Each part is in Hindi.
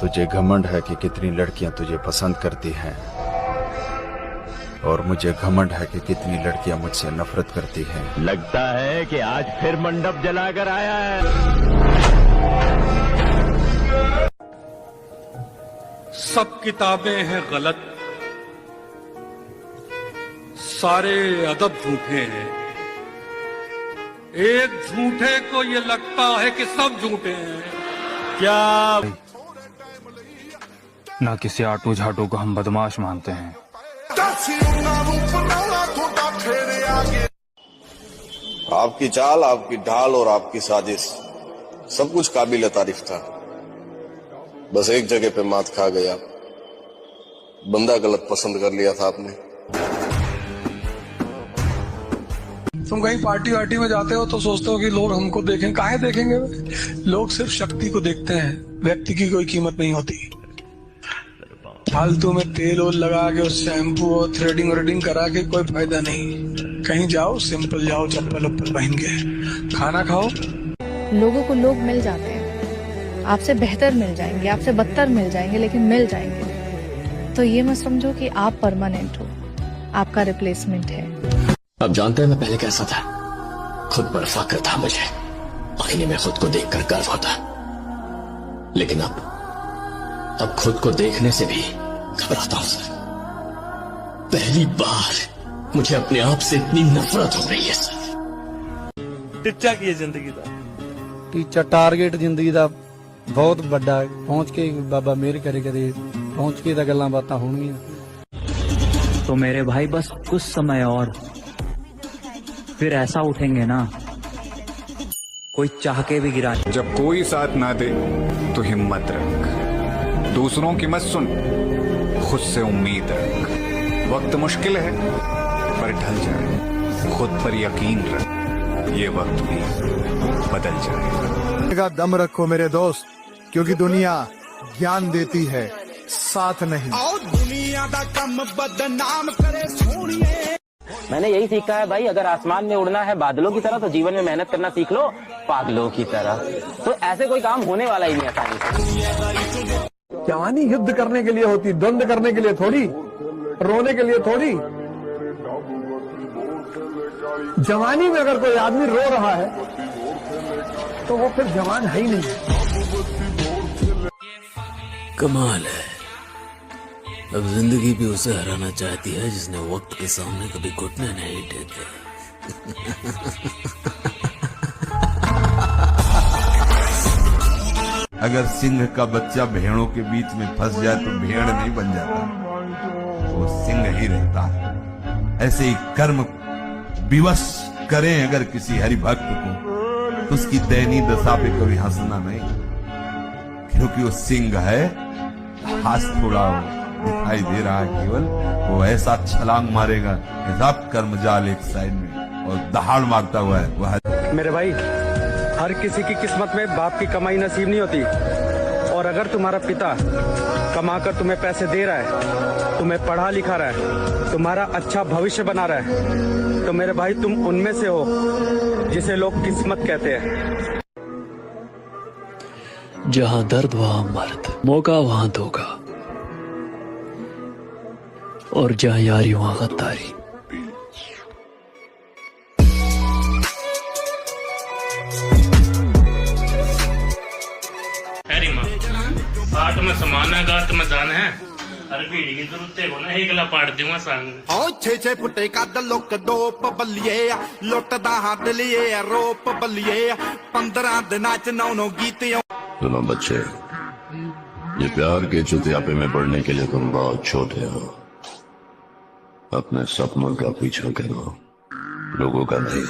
तुझे घमंड है कि कितनी लड़कियां तुझे पसंद करती हैं, और मुझे घमंड है कि कितनी लड़कियां मुझसे नफरत करती हैं। लगता है कि आज फिर मंडप जलाकर आया है। सब किताबें हैं गलत, सारे अदब झूठे हैं। एक झूठे को ये लगता है कि सब झूठे हैं। क्या ना किसी आटू झाटू को हम बदमाश मानते हैं। आपकी चाल, आपकी ढाल और आपकी साजिश सब कुछ काबिल तारीफ था। बस एक जगह पे मात खा गया, बंदा गलत पसंद कर लिया था आपने। तुम कहीं पार्टी वार्टी में जाते हो तो सोचते हो कि लोग हमको देखें, काहे देखेंगे? लोग सिर्फ शक्ति को देखते हैं, व्यक्ति की कोई कीमत नहीं होती। फालतू में तेल ओल लगा के उस शैम्पू और थ्रेडिंग व्रेडिंग करा के कोई फायदा नहीं। कहीं जाओ सिंपल जाओ, चप्पल उप्पल पहन के खाना खाओ। लोगों को लोग मिल जाते हैं, आपसे बेहतर मिल जाएंगे, आपसे बदतर मिल जाएंगे, लेकिन मिल जाएंगे। तो ये मत समझो कि आप परमानेंट हो, आपका रिप्लेसमेंट है। अब जानते हैं मैं पहले कैसा था। खुद पर फक्र था मुझे, आईने में खुद को देखकर गर्व होता। लेकिन अब खुद को देखने से भी घबराता हूं सर। पहली बार मुझे अपने आप से इतनी नफरत हो रही है सर। टिच्चा की जिंदगी दा टीचा टारगेट जिंदगी दा बहुत बड़ा पहुंच के बाबा मेहर करे कदे पहुंच के दा गल्लां बातां होणगियां। तो मेरे भाई बस कुछ समय और, फिर ऐसा उठेंगे ना कोई चाह के भी गिरा। जब कोई साथ ना दे तो हिम्मत रख, दूसरों की मत सुन, खुद से उम्मीद रख। वक्त मुश्किल है पर ढल जाए, खुद पर यकीन रख, ये वक्त भी बदल जाएगा। दम रखो मेरे दोस्त, क्योंकि दुनिया ज्ञान देती है, साथ नहीं। दुनिया दा कम बदनाम करे सोनिए। मैंने यही सीखा है भाई, अगर आसमान में उड़ना है बादलों की तरह तो जीवन में मेहनत करना सीख लो पागलों की तरह। तो ऐसे कोई काम होने वाला ही नहीं आसानी से। जवानी युद्ध करने के लिए होती, द्वंद करने के लिए थोड़ी, रोने के लिए थोड़ी। जवानी में अगर कोई आदमी रो रहा है तो वो फिर जवान है ही नहीं। कमाल है, अब जिंदगी भी उसे हराना चाहती है जिसने वक्त के सामने कभी घुटने नहीं टेके। अगर सिंह का बच्चा भेड़ों के बीच में फंस जाए तो भेड़ नहीं बन जाता, वो सिंह ही रहता है। ऐसे ही कर्म विवश करें अगर किसी हरि भक्त को, तो उसकी दयनीय दशा पे कभी हंसना नहीं, क्योंकि वो सिंह है। हाथ थोड़ा दिखाई दे रहा है केवल, वो ऐसा छलांग मारेगा, सब कर्म जाल एक साइड में और दहाड़ मारता हुआ है वह। मेरे भाई, हर किसी की किस्मत में बाप की कमाई नसीब नहीं होती। और अगर तुम्हारा पिता कमाकर तुम्हें पैसे दे रहा है, तुम्हें पढ़ा लिखा रहा है, तुम्हारा अच्छा भविष्य बना रहा है, तो मेरे भाई तुम उनमें से हो जिसे लोग किस्मत कहते हैं। जहां दर्द वहां मर्द, मौका वहां धोखा, और जहां यारी वहां गद्दारी। आठ में समाना गात में जाना है, हर भीड़ की जरूरत है ना, एक ला पाड़ दूंगा संग। ओ छे छे फुटे का लोक डोप बल्लिए, लुटदा हाथ लिए रोप बल्लिए, 15 दिना च 9 गीत। सुनो बच्चे, ये प्यार के चुतियापे में पड़ने के लिए तुम बहुत छोटे हो। अपने सपनों का पीछा करो, लोगों का नहीं।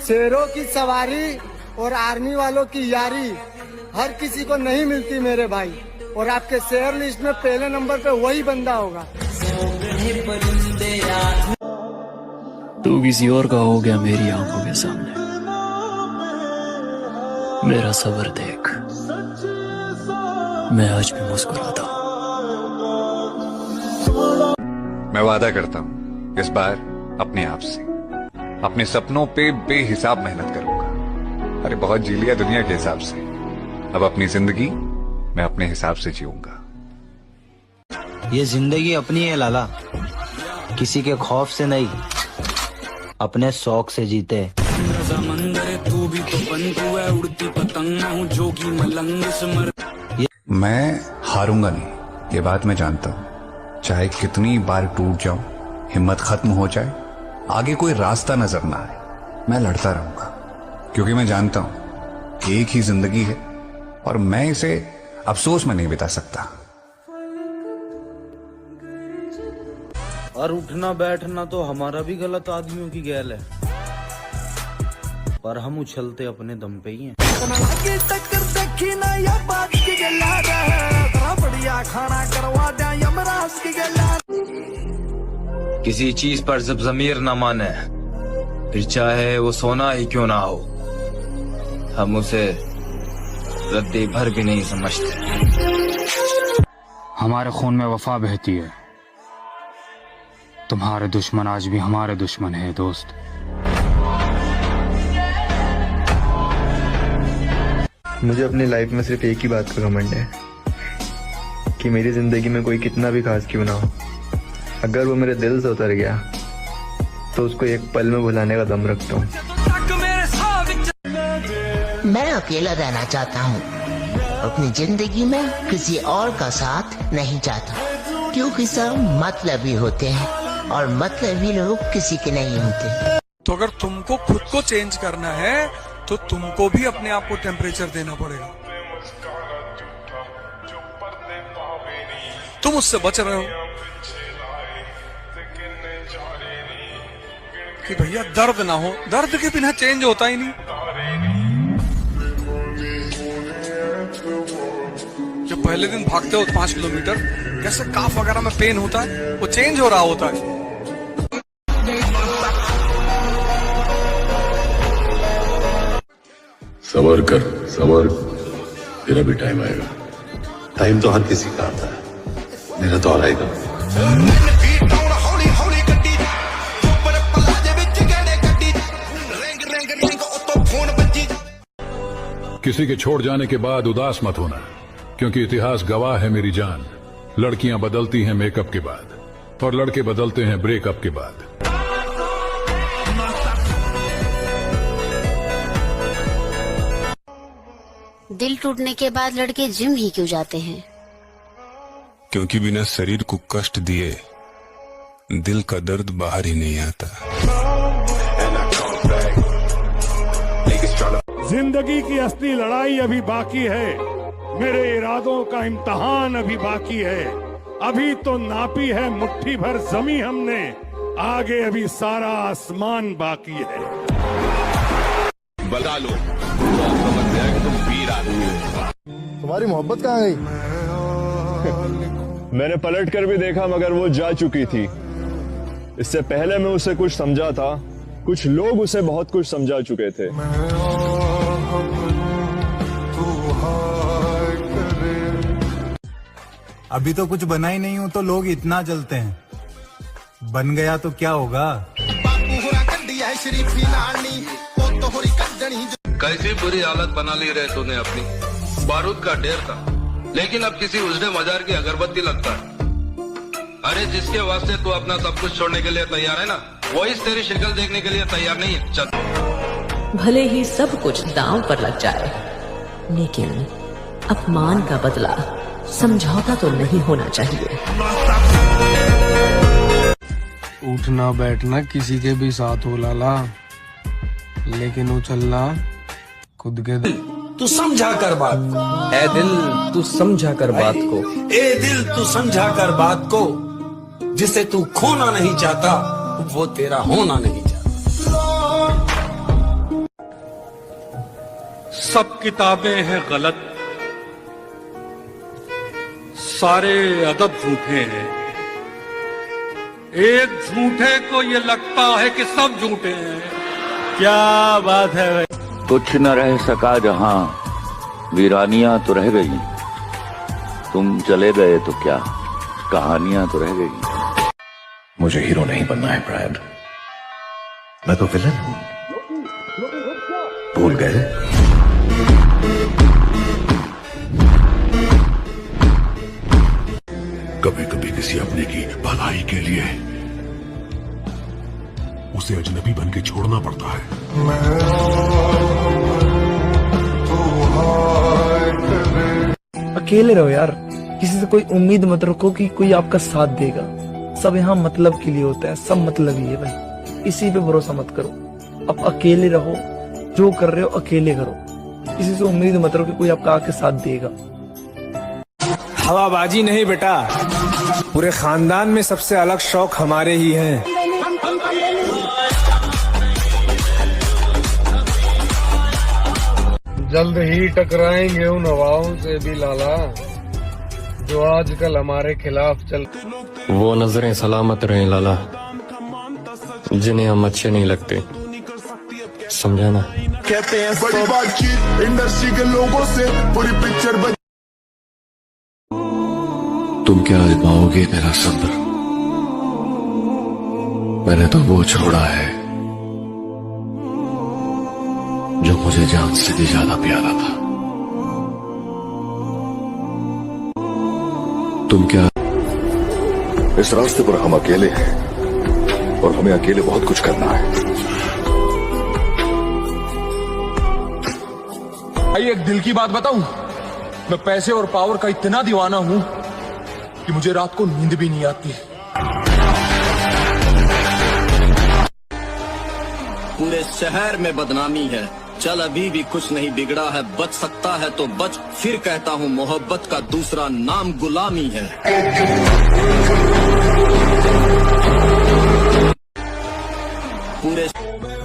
शेरों की सवारी और आर्मी वालों की यारी हर किसी को नहीं मिलती मेरे भाई, और आपके शेयर लिस्ट में पहले नंबर पे वही बंदा होगा। तू किसी और का हो गया मेरी आंखों के सामने। मेरा सब्र देख, मैं आज भी मुस्कुराता हूँ। मैं वादा करता हूँ इस बार अपने आप से अपने सपनों पे बेहिसाब मेहनत करूंगा। अरे बहुत जी लिया दुनिया के हिसाब से, अब अपनी जिंदगी मैं अपने हिसाब से जीऊंगा। ये जिंदगी अपनी है लाला, किसी के खौफ से नहीं, अपने शौक से जीते। मैं हारूंगा नहीं, ये बात मैं जानता हूं। चाहे कितनी बार टूट जाऊं, हिम्मत खत्म हो जाए, आगे कोई रास्ता नजर ना आए, मैं लड़ता रहूंगा, क्योंकि मैं जानता हूं एक ही जिंदगी है और मैं इसे अफसोस में नहीं बिता सकता। और उठना बैठना तो हमारा भी गलत आदमियों की गैल है, पर हम उछलते अपने दम पे ही हैं। किसी चीज पर जब ज़मीर न माने, फिर चाहे वो सोना ही क्यों ना हो, हम उसे रद्दी भर भी नहीं समझते। हमारे खून में वफा बहती है, तुम्हारे दुश्मन आज भी हमारे दुश्मन है दोस्त। मुझे अपनी लाइफ में सिर्फ एक ही बात का घमंड है कि मेरी जिंदगी में कोई कितना भी खास क्यों ना हो, अगर वो मेरे दिल से उतर गया तो उसको एक पल में भुलाने का दम रखता हूँ। मैं अकेला रहना चाहता हूँ, अपनी जिंदगी में किसी और का साथ नहीं चाहता, क्योंकि सब मतलबी होते हैं और मतलबी लोग किसी के नहीं होते। तो अगर तुमको खुद को चेंज करना है तो तुमको भी अपने आप को टेम्परेचर देना पड़ेगा। तुम उससे बच रहे हो कि भैया दर्द ना हो, दर्द के बिना चेंज होता ही नहीं। जब पहले दिन भागते हो 5 किलोमीटर, कैसे काफ वगैरह में पेन होता है, वो चेंज हो रहा होता है। सबर कर, सबर, तेरा भी टाइम आएगा। टाइम तो हर किसी का आता है, मेरा तो आ आएगा। किसी के छोड़ जाने के बाद उदास मत होना, क्योंकि इतिहास गवाह है मेरी जान। लड़कियां बदलती हैं मेकअप के बाद और लड़के बदलते हैं ब्रेकअप के बाद। दिल टूटने के बाद लड़के जिम ही क्यों जाते हैं? क्योंकि बिना शरीर को कष्ट दिए दिल का दर्द बाहर ही नहीं आता। जिंदगी की असली लड़ाई अभी बाकी है, मेरे इरादों का इम्तहान अभी बाकी है। अभी तो नापी है मुट्ठी भर जमी हमने, आगे अभी सारा आसमान बाकी है। बता लो, समझ गया कि तुम वीर आदमी हो। तुम्हारी मोहब्बत कहाँ गई? मैंने पलट कर भी देखा मगर वो जा चुकी थी। इससे पहले मैं उसे कुछ समझा था, कुछ लोग उसे बहुत कुछ समझा चुके थे। अभी तो कुछ बना ही नहीं हूं तो लोग इतना जलते हैं, बन गया तो क्या होगा? कैसी बुरी हालत बना ली रहे तूने अपनी। बारूद का ढेर था, लेकिन अब किसी उजड़े मजार की अगरबत्ती लगता है। अरे जिसके वास्ते तू अपना सब कुछ छोड़ने के लिए तैयार है ना, वही तेरी शक्ल देखने के लिए तैयार नहीं है। चल, भले ही सब कुछ दांव पर लग जाए, लेकिन अपमान का बदला समझौता तो नहीं होना चाहिए। उठना बैठना किसी के भी साथ हो लाला, लेकिन उछलना खुद के दिल। तू समझा कर बात को, ए दिल तू समझा कर बात को, ए दिल तू समझा कर बात को, जिसे तू खोना नहीं चाहता वो तेरा होना नहीं चाहता। सब किताबें हैं गलत, सारे अदब झूठे हैं। एक झूठे को ये लगता है कि सब झूठे हैं। क्या बात है भाई। कुछ न रह सका जहां, वीरानियां तो रह गई। तुम चले गए तो क्या, कहानियां तो रह गई। मुझे हीरो नहीं बनना है ब्रैड, मैं तो विलन हूं, भूल गए? कभी कभी किसी अपने की भलाई के लिए उसे अजनबी बन के छोड़ना पड़ता है। अकेले रहो यार, किसी से कोई उम्मीद मत रखो कि कोई आपका साथ देगा। सब यहाँ मतलब के लिए होता है, सब मतलब ही है भाई, इसी पे भरोसा मत करो। अब अकेले रहो, जो कर रहे हो अकेले करो, किसी से उम्मीद मत रखो कि कोई आपका आके साथ देगा। हवाबाजी नहीं बेटा, पूरे खानदान में सबसे अलग शौक हमारे ही हैं। जल्द ही टकराएंगे उन हवाओं से भी लाला, जो आजकल हमारे खिलाफ चल। वो नजरें सलामत रहे लाला, जिन्हें हम अच्छे नहीं लगते, समझा ना? कहते हैं बड़ी बातचीत इंडस्ट्री के लोगों से पूरी पिक्चर बन। तुम क्या आजमाओगे मेरा सब्र? मैंने तो वो छोड़ा है जो मुझे जान से भी ज्यादा प्यारा था। तुम क्या? इस रास्ते पर हम अकेले हैं और हमें अकेले बहुत कुछ करना है। भाई एक दिल की बात बताऊं, मैं पैसे और पावर का इतना दीवाना हूं कि मुझे रात को नींद भी नहीं आती। पूरे शहर में बदनामी है, चल अभी भी कुछ नहीं बिगड़ा है, बच सकता है तो बच, फिर कहता हूँ मोहब्बत का दूसरा नाम गुलामी है। पूरे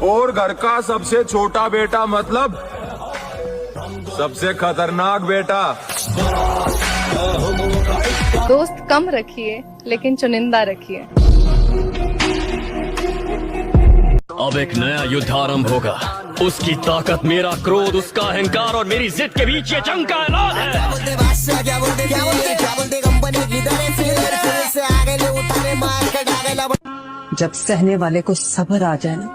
और घर का सबसे छोटा बेटा मतलब सबसे खतरनाक बेटा। दोस्त कम रखिए लेकिन चुनिंदा रखिए। अब एक नया युद्ध आरंभ होगा, उसकी ताकत, मेरा क्रोध, उसका अहंकार और मेरी जिद के बीच ये जंग का ऐलान है। जब सहने वाले को सब्र आ जाए ना,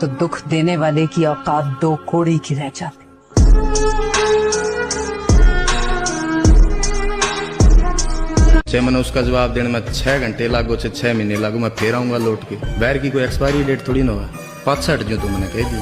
तो दुख देने वाले की औकात दो कोड़ी की रह जाती। मैंने उसका जवाब देने में 6 घंटे लागू से 6 महीने लागू, मैं फिर आऊंगा लौट के। बैर की कोई एक्सपायरी डेट थोड़ी ना हुआ, 65 जो तो मैंने कह दी।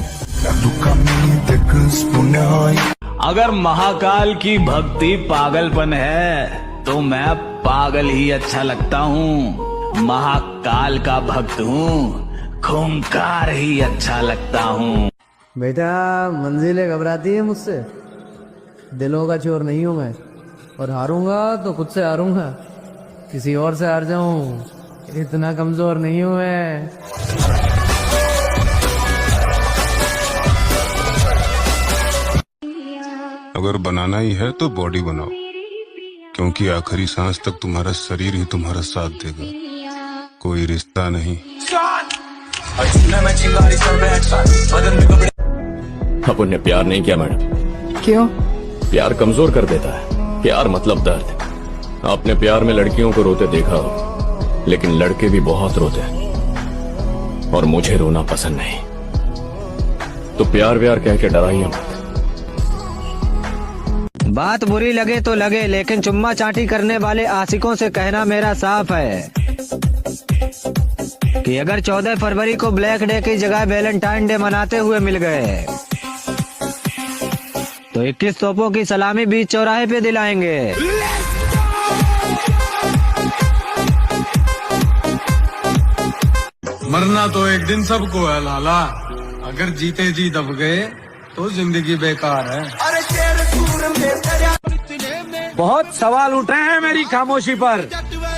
अगर महाकाल की भक्ति पागलपन है तो मैं पागल ही अच्छा लगता हूँ। महाकाल का भक्त हूँ, खूंखार ही अच्छा लगता हूँ। बेटा मंजिलें घबराती है मुझसे, दिलों का चोर नहीं हूँ मैं, और हारूंगा तो खुद से हारूंगा, किसी और से हार जाऊं इतना कमजोर नहीं हूं मैं। अगर बनाना ही है तो बॉडी बनाओ, क्योंकि आखिरी सांस तक तुम्हारा शरीर ही तुम्हारा साथ देगा, कोई रिश्ता नहीं। अपन ने प्यार नहीं किया मैडम। क्यों? प्यार कमजोर कर देता है, प्यार मतलब दर्द। आपने प्यार में लड़कियों को रोते देखा हो, लेकिन लड़के भी बहुत रोते हैं, और मुझे रोना पसंद नहीं। तो प्यार व्यार कह के डराइए मत। बात बुरी लगे तो लगे, लेकिन चुम्मा चाटी करने वाले आशिकों से कहना मेरा साफ है कि अगर 14 फरवरी को ब्लैक डे की जगह वैलेंटाइन डे मनाते हुए मिल गए तो 21 तोपों की सलामी बीच चौराहे पे दिलाएंगे। मरना तो एक दिन सबको है लाला, अगर जीते जी दब गए तो जिंदगी बेकार है। बहुत सवाल उठ रहे हैं मेरी खामोशी पर,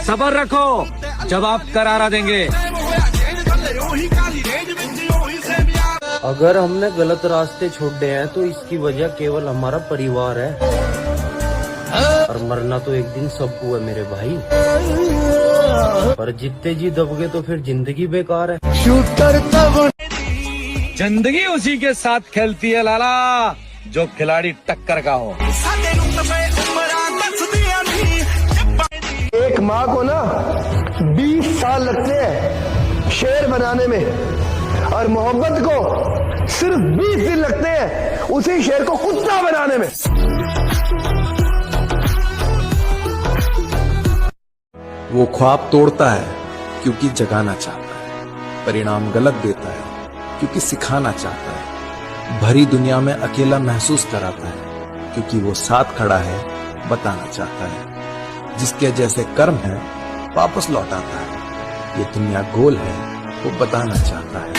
सब्र रखो, जवाब करारा देंगे। अगर हमने गलत रास्ते छोड़ दिए हैं तो इसकी वजह केवल हमारा परिवार है, और मरना तो एक दिन सबको है मेरे भाई, पर जितने जी दब गए तो फिर जिंदगी बेकार है। जिंदगी उसी के साथ खेलती है लाला जो खिलाड़ी टक्कर का हो। एक माँ को ना 20 साल लगते हैं शेर बनाने में, और मोहब्बत को सिर्फ 20 दिन लगते हैं उसी शेर को कुत्ता बनाने में। वो ख्वाब तोड़ता है क्योंकि जगाना चाहता है, परिणाम गलत देता है क्योंकि सिखाना चाहता है, भरी दुनिया में अकेला महसूस कराता है क्योंकि वो साथ खड़ा है, बताना चाहता है। जिसके जैसे कर्म है वापस लौटाता है, ये दुनिया गोल है वो बताना चाहता है।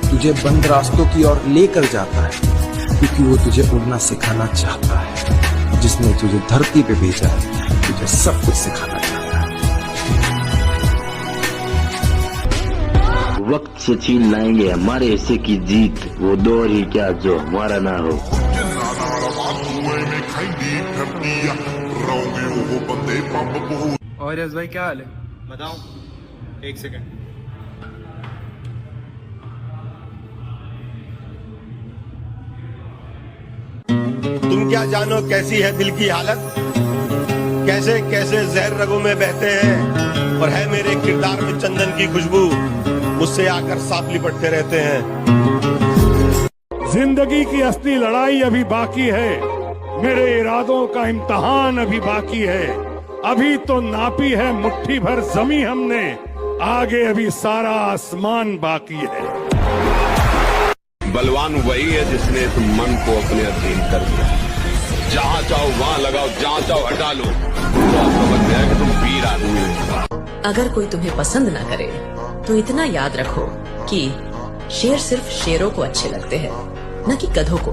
तुझे बंद रास्तों की ओर लेकर जाता है क्योंकि वो तुझे उड़ना सिखाना चाहता है। जिसने तुझे धरती पे भेजा है तुझे सब कुछ सिखाना चाहता है। वक्त से छीन लाएंगे हमारे हिस्से की जीत, वो दौर ही क्या जो हमारा ना हो। और यस भाई क्या हाल है? बताऊं? एक सेकंड। तुम क्या जानो कैसी है दिल की हालत, कैसे कैसे जहर रगों में बहते हैं, और है मेरे किरदार में चंदन की खुशबू, मुझसे आकर साथ लिपटते रहते हैं। जिंदगी की असली लड़ाई अभी बाकी है, मेरे इरादों का इम्तहान अभी बाकी है। अभी तो नापी है मुट्ठी भर जमी हमने, आगे अभी सारा आसमान बाकी है। बलवान वही है जिसने इस मन को अपने अधीन कर दिया। जहाँ चाहो वहाँ लगाओ, जहाँ चाहो हटा लो, तो आप समझ गए कि तुम वीर आदमी हो। अगर कोई तुम्हें पसंद ना करे तो इतना याद रखो कि शेर सिर्फ शेरों को अच्छे लगते हैं, न कि गधों को।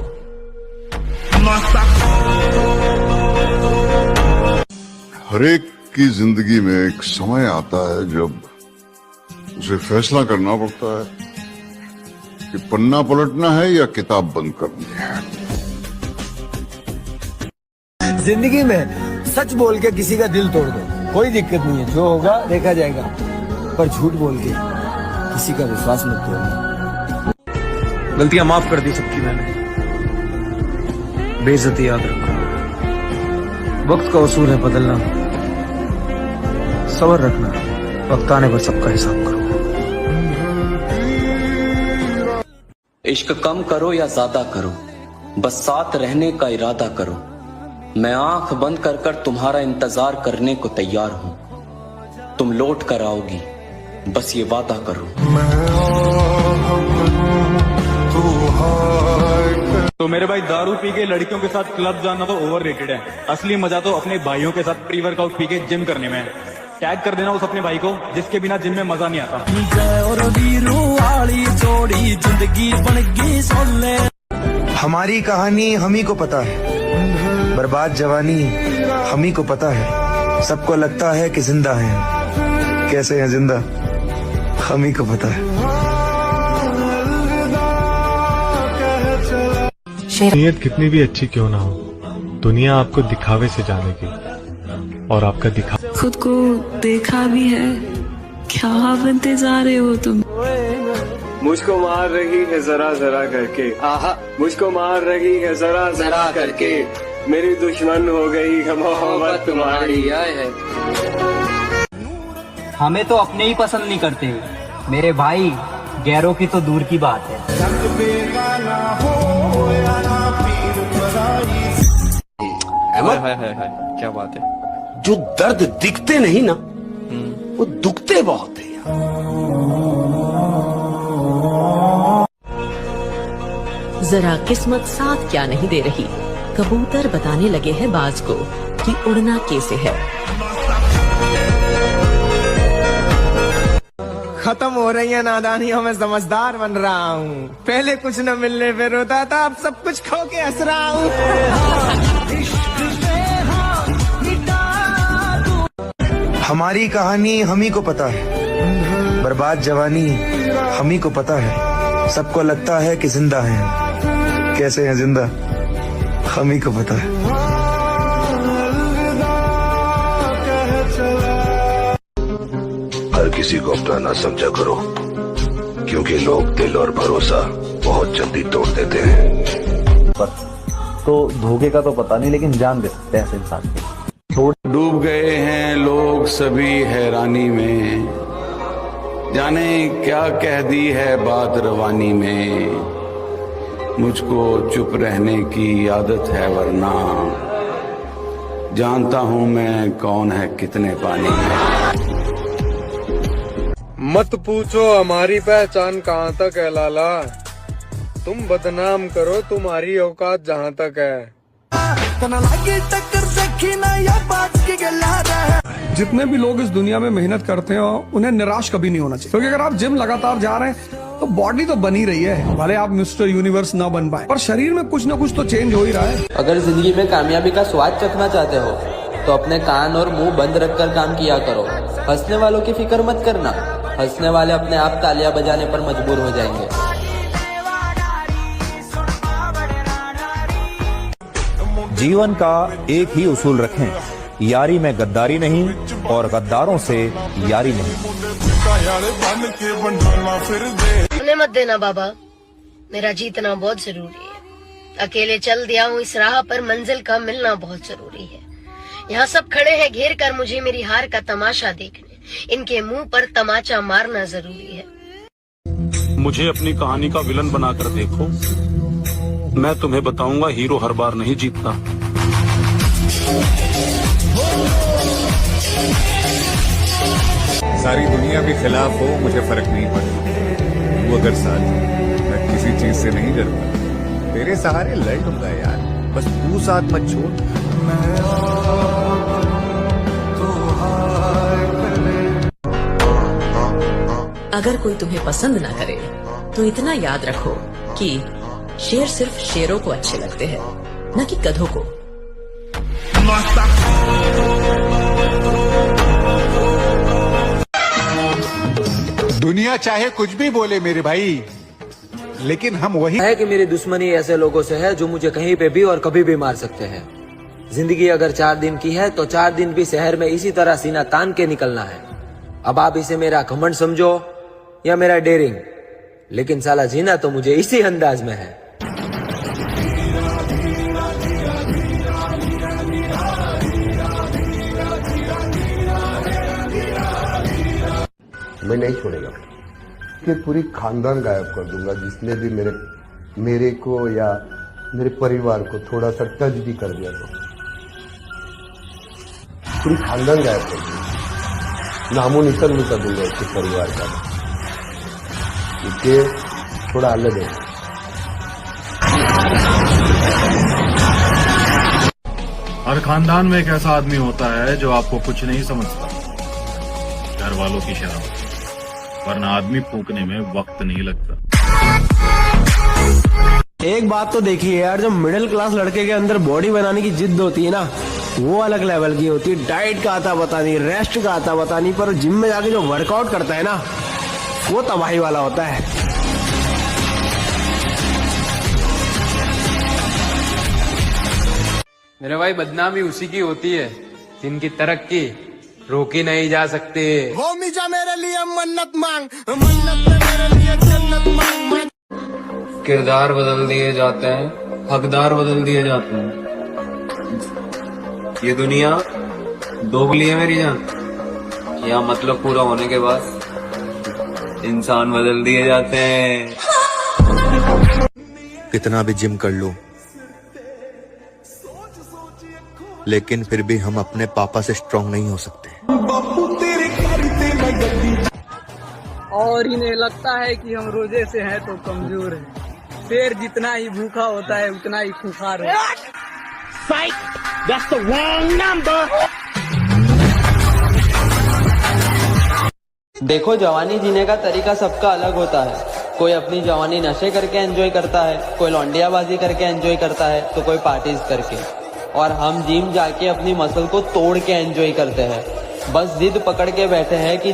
हर एक की जिंदगी में एक समय आता है जब उसे फैसला करना पड़ता है कि पन्ना पलटना है या किताब बंद करनी है। जिंदगी में सच बोल के किसी का दिल तोड़ दो, कोई दिक्कत नहीं है, जो होगा देखा जाएगा, पर झूठ बोल के किसी का विश्वास मत तोड़ना। गलतियां माफ कर दी सबकी मैंने, बेइज्जती याद रखो। वक्त का उसूल है बदलना, सब्र रखना, वक्त आने पर सबका हिसाब करो। इश्क कम करो या ज्यादा करो, बस साथ रहने का इरादा करो। मैं आंख बंद कर कर तुम्हारा इंतजार करने को तैयार हूँ, तुम लौट कर आओगी, बस ये वादा करो। तो मेरे भाई दारू पी के लड़कियों के साथ क्लब जाना तो ओवररेटेड है। असली मजा तो अपने भाइयों के साथ प्री वर्कआउट पी के जिम करने में है। टैग कर देना उस अपने भाई को जिसके बिना जिम में मजा नहीं आता। हमारी कहानी हम ही को पता है, बर्बाद जवानी हम ही को पता है। सबको लगता है कि जिंदा है, कैसे है जिंदा हम ही को पता है। नीयत कितनी भी अच्छी क्यों ना हो, दुनिया आपको दिखावे से जानेगी, और आपका दिखा खुद को देखा भी है, क्या बनते जा रहे हो तुम। मुझको मार रही है जरा जरा करके, आहा मुझको मार रही है जरा जरा करके, मेरी दुश्मन हो गई है मोहब्बत तुम्हारी। है हमें तो अपने ही पसंद नहीं करते मेरे भाई, गैरों की तो दूर की बात है। क्या बात है। जो दर्द दिखते नहीं ना वो दुखते बहुत है। जरा किस्मत साथ क्या नहीं दे रही, कबूतर बताने लगे हैं बाज को कि उड़ना कैसे है। खत्म हो रही है नादानियों में समझदार बन रहा हूँ। पहले कुछ न मिलने पे रोता था, अब सब कुछ खो के हंस रहा हूँ। हमारी कहानी हम ही को पता है, बर्बाद जवानी हम ही को पता है। सबको लगता है कि जिंदा है, कैसे है जिंदा हम ही को पता है। हर किसी को अपना ना समझा करो, क्योंकि लोग दिल और भरोसा बहुत जल्दी तोड़ देते हैं। तो धोखे का तो पता नहीं, लेकिन जान दे सकते हैं इंसान की। डूब गए हैं लोग सभी हैरानी में, जाने क्या कह दी है बात रवानी में, मुझको चुप रहने की आदत है वरना जानता हूं मैं कौन है कितने पानी में। मत पूछो हमारी पहचान कहाँ तक है लाला, तुम बदनाम करो तुम्हारी औकात जहाँ तक है। जितने भी लोग इस दुनिया में मेहनत करते हैं उन्हें निराश कभी नहीं होना चाहिए, क्योंकि अगर आप जिम लगातार जा रहे हैं तो बॉडी तो बनी रही है, भले आप मिस्टर यूनिवर्स ना बन पाए पर शरीर में कुछ ना कुछ तो चेंज हो ही रहा है। अगर जिंदगी में कामयाबी का स्वाद चखना चाहते हो तो अपने कान और मुंह बंद रखकर काम किया करो। हंसने वालों की फिक्र मत करना, हंसने वाले अपने आप तालियां बजाने पर मजबूर हो जाएंगे। जीवन का एक ही उसूल रखें, यारी में गद्दारी नहीं और गद्दारों से यारी नहीं। उन्हें मत देना बाबा, मेरा जीतना बहुत जरूरी है। अकेले चल दिया हूँ इस राह पर, मंजिल का मिलना बहुत जरूरी है। यहाँ सब खड़े हैं घेर कर मुझे मेरी हार का तमाशा देखने, इनके मुंह पर तमाचा मारना जरूरी है। मुझे अपनी कहानी का विलन बनाकर देखो, मैं तुम्हें बताऊंगा हीरो हर बार नहीं जीतता। सारी दुनिया के खिलाफ हो मुझे फर्क नहीं पड़ता, वो अगर साथ हो मैं किसी चीज से नहीं डरता। तेरे सहारे लड़ लूंगा यार, बस तू साथ मत छोड़। अगर कोई तुम्हें पसंद ना करे तो इतना याद रखो कि शेर सिर्फ शेरों को अच्छे लगते हैं, न कि गधों को। दुनिया चाहे कुछ भी बोले मेरे भाई, लेकिन हम वही है कि मेरी दुश्मनी ऐसे लोगों से है जो मुझे कहीं पे भी और कभी भी मार सकते हैं। जिंदगी अगर 4 दिन की है तो 4 दिन भी शहर में इसी तरह सीना तान के निकलना है। अब आप इसे मेरा घमंड समझो या मेरा डेयरिंग, लेकिन साला जीना तो मुझे इसी अंदाज में है। मैं नहीं छोड़ेगा कि पूरी खानदान गायब कर दूंगा जिसने भी मेरे को या मेरे परिवार को थोड़ा सा टच भी कर दिया तो पूरी खानदान गायब कर दूंगा, नामो निशान मिटा दूंगा उसके परिवार का, क्योंकि थोड़ा अलग है। हर खानदान में एक ऐसा आदमी होता है जो आपको कुछ नहीं समझता, घर वालों की शराब, वरना आदमी फूकने में वक्त नहीं लगता। एक बात तो देखिए यार, जो मिडिल क्लास लड़के के अंदर बॉडी बनाने की जिद होती है ना, वो अलग लेवल की होती है। डाइट का आता पता नहीं, रेस्ट का आता पता नहीं, पर जिम में जाके जो वर्कआउट करता है ना, वो तबाही वाला होता है। मेरे भाई बदनामी उसी की होती है जिनकी तरक्की रोकी नहीं जा सकती। वो मिजा मेरे लिए मन्नत मांग, मन्नत मेरे लिए जन्नत मांग। किरदार बदल दिए जाते हैं, हकदार बदल दिए जाते हैं। ये दुनिया दोगली है मेरी जान, या मतलब पूरा होने के बाद इंसान बदल दिए जाते हैं। कितना भी जिम कर लो, लेकिन फिर भी हम अपने पापा से स्ट्रांग नहीं हो सकते। और इन्हें लगता है कि हम रोजे से हैं तो कमजोर हैं। शेर जितना ही भूखा होता है उतना ही खुखार होता है। That's the wrong number. देखो, जवानी जीने का तरीका सबका अलग होता है। कोई अपनी जवानी नशे करके एंजॉय करता है, कोई लौंडियाबाजी करके एंजॉय करता है, तो कोई पार्टीज करके, और हम जिम जाके अपनी मसल को तोड़ के एंजॉय करते हैं। बस जिद पकड़ के बैठे हैं कि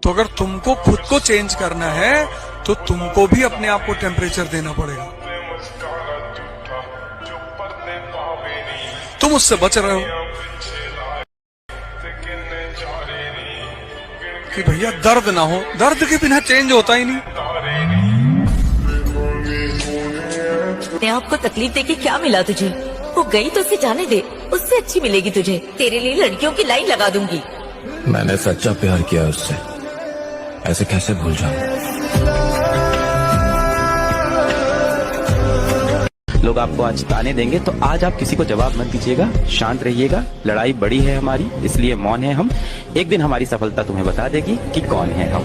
तो अगर तुमको खुद को चेंज करना है तो तुमको भी अपने आप को टेम्परेचर देना पड़ेगा। तुम उससे बच रहे हो कि भैया दर्द ना हो, दर्द के बिना चेंज होता ही नहीं। आपको तकलीफ देके क्या मिला तुझे? वो गई तो उसे जाने दे, उससे अच्छी मिलेगी तुझे। तेरे लिए लड़कियों की लाइन लगा दूंगी। मैंने सच्चा प्यार किया उससे, ऐसे कैसे भूल जाऊं? लोग आपको आज ताने देंगे तो आज आप किसी को जवाब मत दीजिएगा, शांत रहिएगा। लड़ाई बड़ी है हमारी, इसलिए मौन है हम। एक दिन हमारी सफलता तुम्हें बता देगी कि कौन है हम।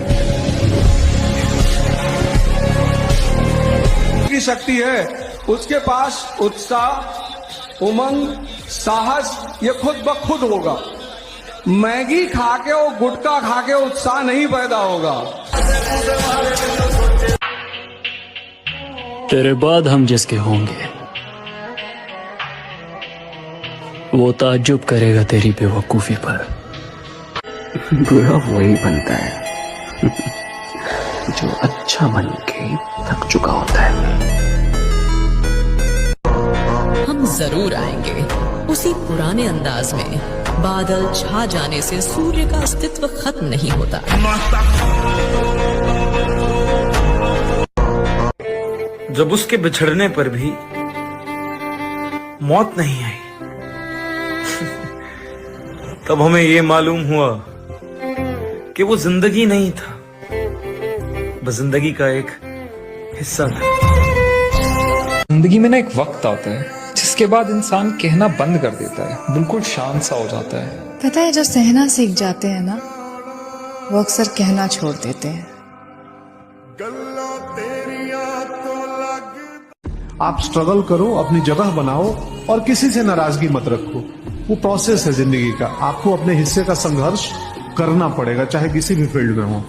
की शक्ति है, उसके पास उत्साह, उमंग, साहस ये खुद ब खुद होगा। मैगी खा के और गुटखा खा के उत्साह नहीं पैदा होगा। तेरे बाद हम जिसके होंगे वो ताज्जुब करेगा तेरी बेवकूफी पर। बुरा वही बनता है जो अच्छा बन के थक चुका होता है। हम जरूर आएंगे उसी पुराने अंदाज में। बादल छा जाने से सूर्य का अस्तित्व खत्म नहीं होता। जब उसके बिछड़ने पर भी मौत नहीं आई, तब हमें ये मालूम हुआ कि वो जिंदगी नहीं था, बस जिंदगी का एक हिस्सा था। जिंदगी में ना एक वक्त आता है जिसके बाद इंसान कहना बंद कर देता है, बिल्कुल शांत सा हो जाता है। पता है, जो सहना सीख जाते हैं ना, वो अक्सर कहना छोड़ देते हैं। आप स्ट्रगल करो, अपनी जगह बनाओ और किसी से नाराजगी मत रखो। वो प्रोसेस है जिंदगी का, आपको अपने हिस्से का संघर्ष करना पड़ेगा, चाहे किसी भी फील्ड में हो।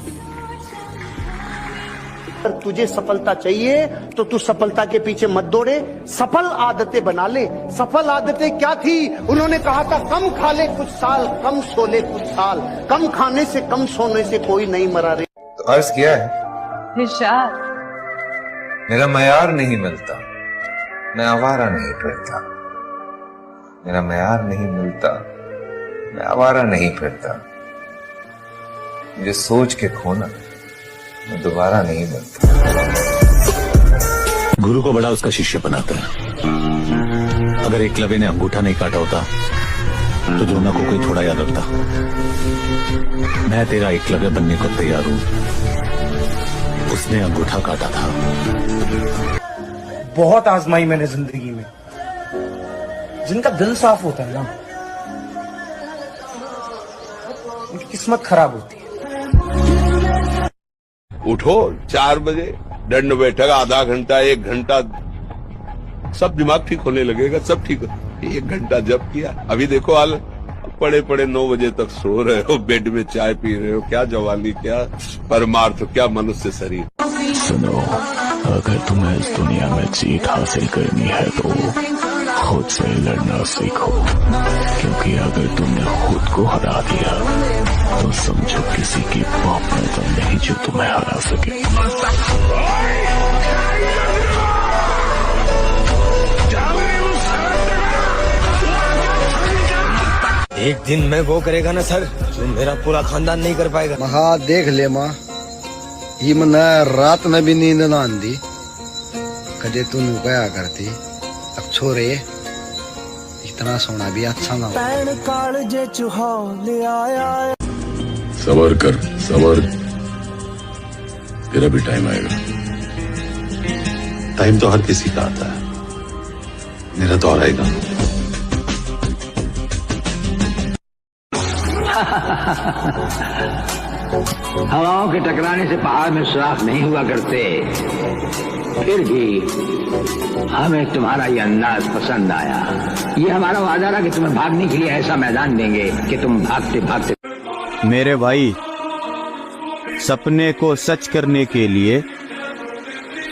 अगर तुझे सफलता चाहिए तो तू सफलता के पीछे मत दौड़े, सफल आदतें बना ले। सफल आदतें क्या थी? उन्होंने कहा था कम खा ले कुछ साल, कम सो ले कुछ साल, कम खाने से कम सोने से कोई नहीं मरा रे। तो अर्ज किया है निशाद, मेरा मयार नहीं मिलता, मैं आवारा नहीं फिरता। मेरा मयार नहीं मिलता, मैं आवारा नहीं फिरता। मुझे सोच के खोना, मैं दोबारा नहीं मिलता। गुरु को बड़ा उसका शिष्य बनाता है। अगर एकलव्य ने अंगूठा नहीं काटा होता तो द्रोणा को कोई थोड़ा याद रखता। मैं तेरा एकलव्य बनने को तैयार हूं, उसने अंगूठा काटा था। बहुत आजमाई मैंने जिंदगी में, जिनका दिल साफ होता है ना, उनकी किस्मत खराब होती है। उठो 4 बजे, दंड बैठक आधा घंटा 1 घंटा, सब दिमाग ठीक होने लगेगा, सब ठीक हो। 1 घंटा जब किया, अभी देखो हाल, पड़े पड़े 9 बजे तक सो रहे हो, बेड में चाय पी रहे हो। क्या जवानी, क्या परमार्थ, क्या मनुष्य शरीर। सुनो, अगर तुम्हें इस दुनिया में जीत हासिल करनी है तो खुद से लड़ना सीखो, क्योंकि अगर तुमने खुद को हरा दिया तो समझो किसी की बाप में तो नहीं जो तुम्हें हरा सके। एक दिन मैं वो करेगा ना सर, जो मेरा पूरा खानदान नहीं कर पाएगा। महा देख ले माँ, ये मन रात में भी नींद ना आंदी, कदे तू क्या करती। अब छोरे, इतना सोना भी अच्छा ना हो। सबर कर, सबर, तेरा भी टाइम आएगा। टाइम तो हर किसी का आता है, मेरा तो आएगा। हवाओं के टकराने से पहाड़ में सुराख नहीं हुआ करते, फिर भी हमें तुम्हारा ये अंदाज पसंद आया। ये हमारा वादा था कि तुम्हें भागने के लिए ऐसा मैदान देंगे कि तुम भागते भागते। मेरे भाई, सपने को सच करने के लिए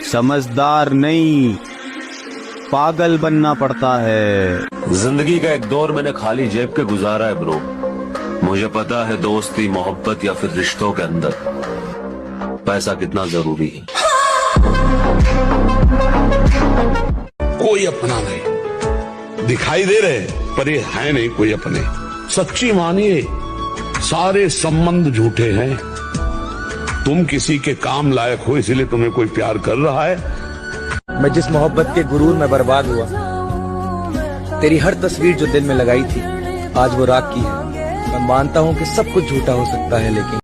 समझदार नहीं, पागल बनना पड़ता है। जिंदगी का एक दौर मैंने खाली जेब के गुजारा है ब्रो। मुझे पता है दोस्ती, मोहब्बत या फिर रिश्तों के अंदर पैसा कितना जरूरी है। कोई अपना नहीं, दिखाई दे रहे पर ये है नहीं कोई अपने। सच्ची मानिए, सारे संबंध झूठे हैं। तुम किसी के काम लायक हो इसीलिए तुम्हें कोई प्यार कर रहा है। मैं जिस मोहब्बत के गुरूर में बर्बाद हुआ, तेरी हर तस्वीर जो दिल में लगाई थी आज वो राख की है। मैं मानता हूँ कि सब कुछ झूठा हो सकता है, लेकिन